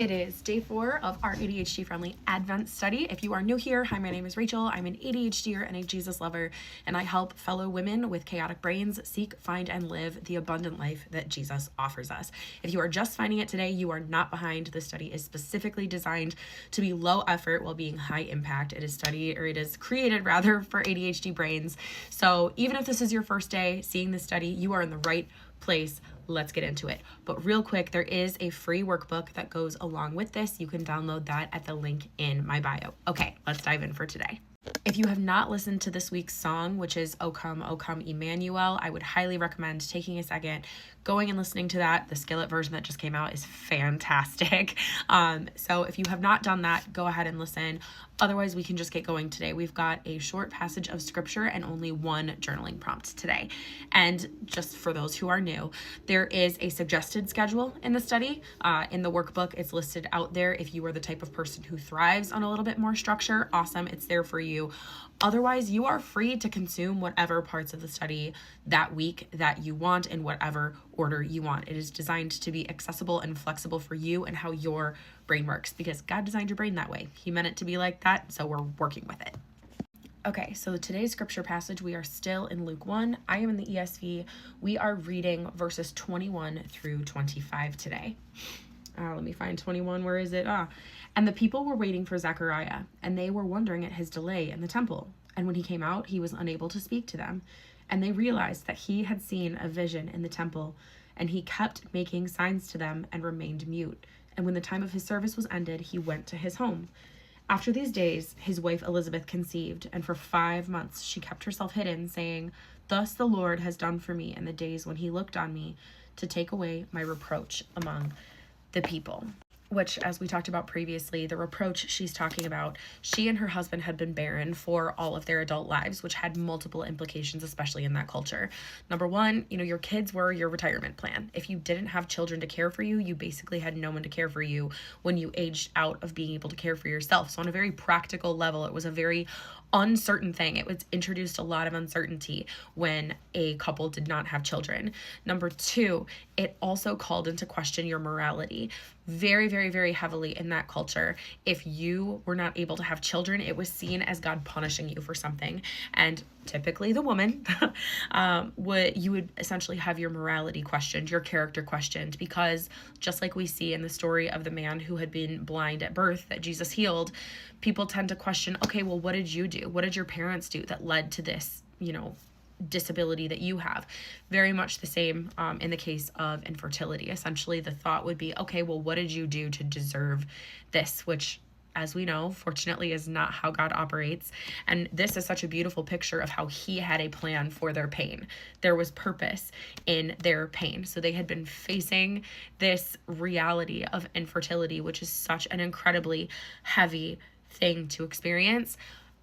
It is day 4 of our ADHD-friendly Advent study. If you are new here, hi, my name is Rachel. I'm an ADHDer and a Jesus lover, and I help fellow women with chaotic brains seek, find, and live the abundant life that Jesus offers us. If you are just finding it today, you are not behind. This study is specifically designed to be low effort while being high impact. It is created for ADHD brains. So even if this is your first day seeing this study, you are in the right place. Let's get into it. But real quick, there is a free workbook that goes along with this. You can download that at the link in my bio. Okay, let's dive in for today. If you have not listened to this week's song, which is O Come, Emmanuel, I would highly recommend taking a second, going and listening to that. The Skillet version that just came out is fantastic. So if you have not done that, go ahead and listen. Otherwise, we can just get going today. We've got a short passage of scripture and only one journaling prompt today. And just for those who are new, there is a suggested schedule in the study. In the workbook, it's listed out there. If you are the type of person who thrives on a little bit more structure, awesome, it's there for you. Otherwise, you are free to consume whatever parts of the study that week that you want in whatever order you want. It is designed to be accessible and flexible for you and how your brain works, because God designed your brain that way. He meant it to be like that, so we're working with it. Okay, so today's scripture passage, we are still in Luke 1. I am in the ESV. We are reading verses 21 through 25 today. Let me find 21. Where is it? And the people were waiting for Zechariah, and they were wondering at his delay in the temple. And when he came out, he was unable to speak to them. And they realized that he had seen a vision in the temple, and he kept making signs to them and remained mute. And when the time of his service was ended, he went to his home. After these days, his wife Elizabeth conceived, and for 5 months she kept herself hidden, saying, "Thus the Lord has done for me in the days when he looked on me to take away my reproach among the people." Which, as we talked about previously, the reproach she's talking about, she and her husband had been barren for all of their adult lives, which had multiple implications, especially in that culture. Number one, your kids were your retirement plan. If you didn't have children to care for you, you basically had no one to care for you when you aged out of being able to care for yourself. So on a very practical level, it was a very uncertain thing. It was introduced a lot of uncertainty when a couple did not have children. Number two, it also called into question your morality very, very, very heavily in that culture. If you were not able to have children, it was seen as God punishing you for something. And typically the woman, you would essentially have your morality questioned, your character questioned, because just like we see in the story of the man who had been blind at birth that Jesus healed, people tend to question, okay, well, what did you do? What did your parents do that led to this, disability that you have? Very much the same in the case of infertility. Essentially, the thought would be, okay, well, what did you do to deserve this? Which, as we know, fortunately is not how God operates. And this is such a beautiful picture of how he had a plan for their pain. There was purpose in their pain. So they had been facing this reality of infertility, which is such an incredibly heavy thing to experience.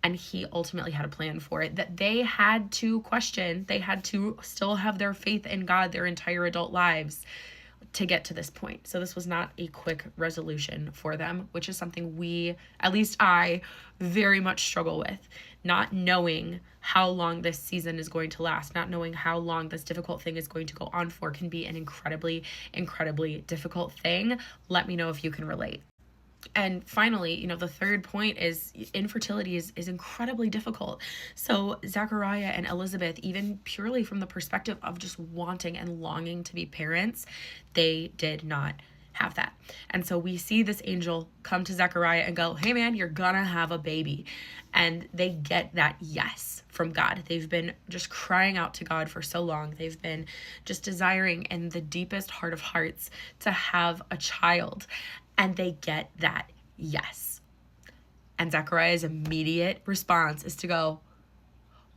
And he ultimately had a plan for it that they had to question. They had to still have their faith in God their entire adult lives to get to this point. So this was not a quick resolution for them, which is something at least I, very much struggle with. Not knowing how long this season is going to last, not knowing how long this difficult thing is going to go on for can be an incredibly, incredibly difficult thing. Let me know if you can relate. And finally, the third point is infertility is incredibly difficult. So Zechariah and Elizabeth, even purely from the perspective of just wanting and longing to be parents, they did not have that. And so we see this angel come to Zechariah and go, "Hey man, you're gonna have a baby." And they get that yes from God. They've been just crying out to God for so long. They've been just desiring in the deepest heart of hearts to have a child. And they get that yes. And Zechariah's immediate response is to go,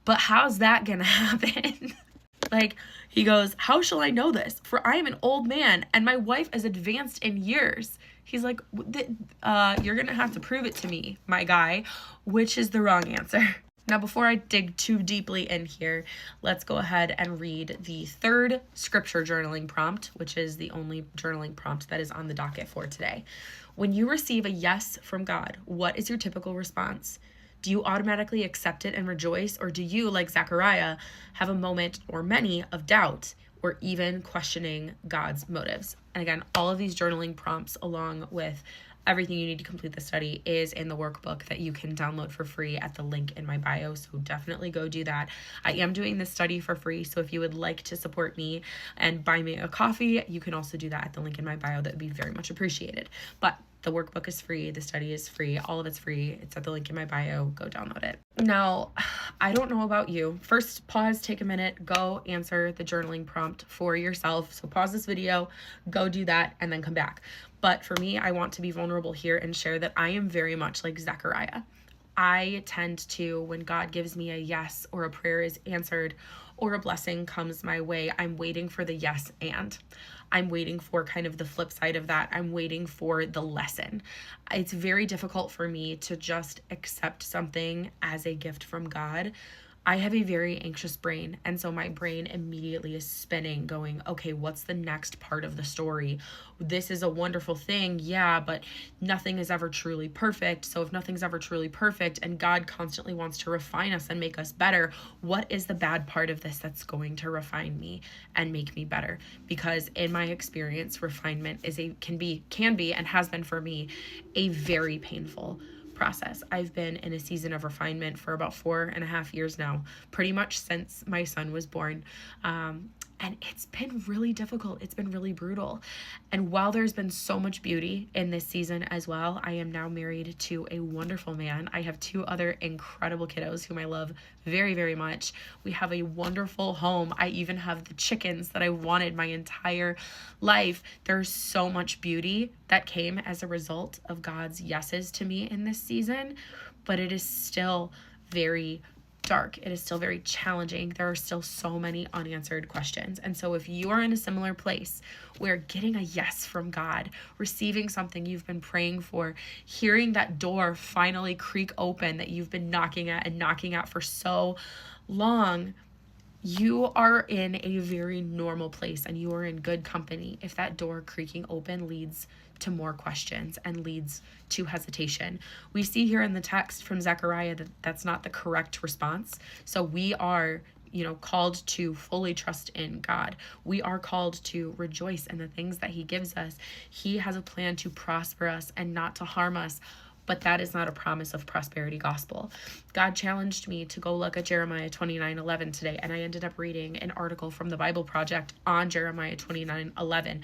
"But how's that going to happen?" He goes, "How shall I know this? For I am an old man and my wife is advanced in years." He's like, "You're going to have to prove it to me, my guy," which is the wrong answer. Now, before I dig too deeply in here, let's go ahead and read the third scripture journaling prompt, which is the only journaling prompt that is on the docket for today. When you receive a yes from God, what is your typical response? Do you automatically accept it and rejoice, or do you, like Zechariah, have a moment or many of doubt or even questioning God's motives? And again, all of these journaling prompts, along with everything you need to complete the study, is in the workbook that you can download for free at the link in my bio. So definitely go do that. I am doing this study for free. So if you would like to support me and buy me a coffee, you can also do that at the link in my bio. That would be very much appreciated. But the workbook is free. The study is free. All of it's free. It's at the link in my bio. Go download it. Now, I don't know about you. First, pause, take a minute, go answer the journaling prompt for yourself. So pause this video, go do that, and then come back. But for me, I want to be vulnerable here and share that I am very much like Zechariah. I tend to, when God gives me a yes, or a prayer is answered, or a blessing comes my way, I'm waiting for the yes and. I'm waiting for kind of the flip side of that. I'm waiting for the lesson. It's very difficult for me to just accept something as a gift from God. I have a very anxious brain, and so my brain immediately is spinning, going, okay, what's the next part of the story? This is a wonderful thing, yeah, but nothing is ever truly perfect. So if nothing's ever truly perfect and God constantly wants to refine us and make us better, what is the bad part of this that's going to refine me and make me better? Because in my experience, refinement can be and has been for me a very painful process. I've been in a season of refinement for about 4.5 years now, pretty much since my son was born. And it's been really difficult. It's been really brutal. And while there's been so much beauty in this season as well, I am now married to a wonderful man. I have 2 other incredible kiddos whom I love very, very much. We have a wonderful home. I even have the chickens that I wanted my entire life. There's so much beauty that came as a result of God's yeses to me in this season, but it is still very dark. It is still very challenging. There are still so many unanswered questions. And so if you are in a similar place where getting a yes from God, receiving something you've been praying for, hearing that door finally creak open that you've been knocking at for so long, you are in a very normal place and you are in good company if that door creaking open leads to more questions and leads to hesitation. We see here in the text from Zechariah that that's not the correct response. So we are, called to fully trust in God. We are called to rejoice in the things that He gives us. He has a plan to prosper us and not to harm us. But that is not a promise of prosperity gospel. God challenged me to go look at Jeremiah 29:11 today, and I ended up reading an article from the Bible Project on Jeremiah 29:11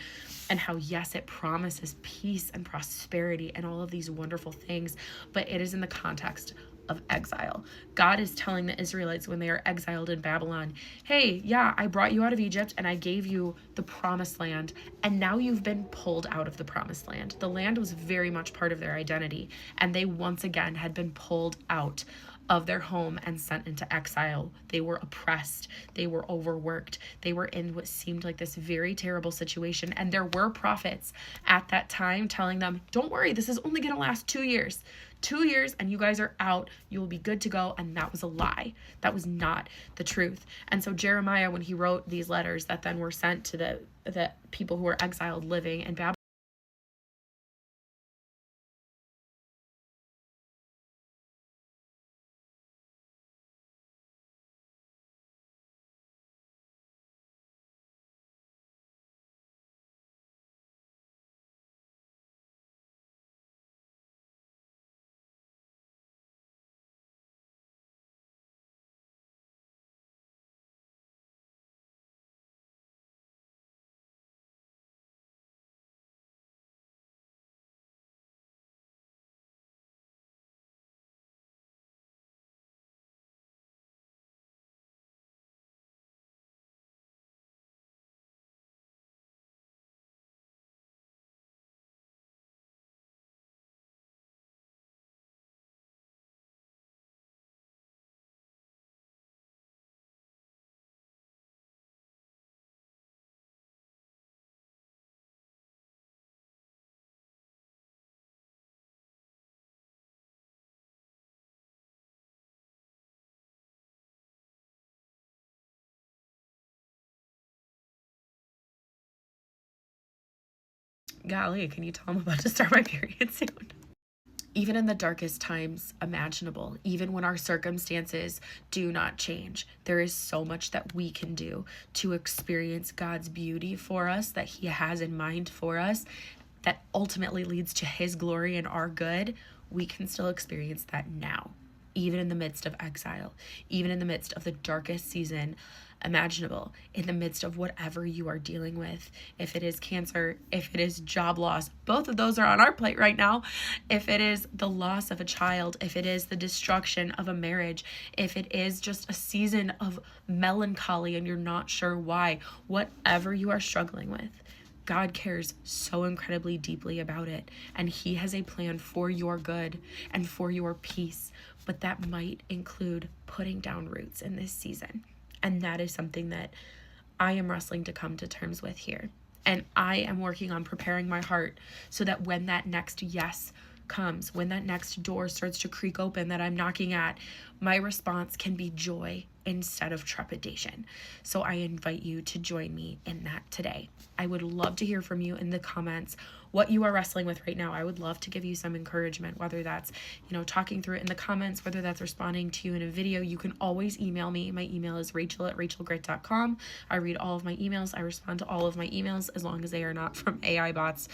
and how, yes, it promises peace and prosperity and all of these wonderful things, but it is in the context of exile. God is telling the Israelites when they are exiled in Babylon, hey, yeah, I brought you out of Egypt and I gave you the promised land, and now you've been pulled out of the promised land. The land was very much part of their identity, and they once again had been pulled out of their home and sent into exile. They were oppressed. They were overworked. They were in what seemed like this very terrible situation. And there were prophets at that time telling them, don't worry, this is only going to last 2 years. 2 years and you guys are out. You will be good to go. And that was a lie. That was not the truth. And so Jeremiah, when he wrote these letters that then were sent to the people who were exiled living in Babylon, golly, can you tell I'm about to start my period soon? even in the darkest times imaginable, even when our circumstances do not change, there is so much that we can do to experience God's beauty for us, that He has in mind for us, that ultimately leads to His glory and our good. We can still experience that now, even in the midst of exile, even in the midst of the darkest season imaginable, in the midst of whatever you are dealing with. If it is cancer, if it is job loss, both of those are on our plate right now. If it is the loss of a child, if it is the destruction of a marriage, if it is just a season of melancholy and you're not sure why, whatever you are struggling with, God cares so incredibly deeply about it, and He has a plan for your good and for your peace, but that might include putting down roots in this season. And that is something that I am wrestling to come to terms with here. And I am working on preparing my heart so that when that next yes comes, when that next door starts to creak open that I'm knocking at, my response can be joy instead of trepidation. So I invite you to join me in that today. I would love to hear from you in the comments what you are wrestling with right now. I would love to give you some encouragement, whether that's, talking through it in the comments, whether that's responding to you in a video. You can always email me. My email is rachel@rachelgrit.com. I read all of my emails. I respond to all of my emails as long as they are not from AI bots.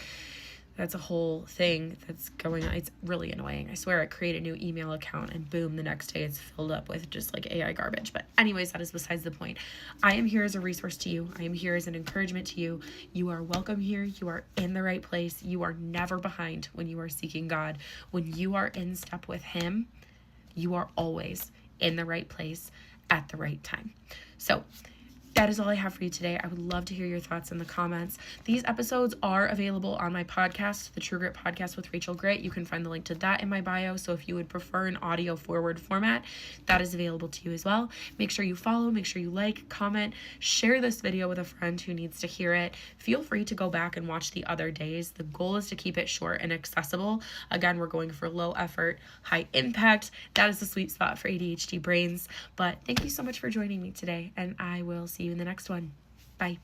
That's a whole thing that's going on. It's really annoying. I swear I create a new email account and boom, the next day it's filled up with just like AI garbage. But anyways, that is besides the point. I am here as a resource to you. I am here as an encouragement to you. You are welcome here. You are in the right place. You are never behind when you are seeking God. When you are in step with Him, you are always in the right place at the right time. So that is all I have for you today. I would love to hear your thoughts in the comments. These episodes are available on my podcast, the True Grit Podcast with Rachel Grit. You can find the link to that in my bio. So if you would prefer an audio forward format, that is available to you as well. Make sure you follow, make sure you like, comment, share this video with a friend who needs to hear it. Feel free to go back and watch the other days. The goal is to keep it short and accessible. Again, we're going for low effort, high impact. That is the sweet spot for ADHD brains. But thank you so much for joining me today, and I will see you in the next one. Bye.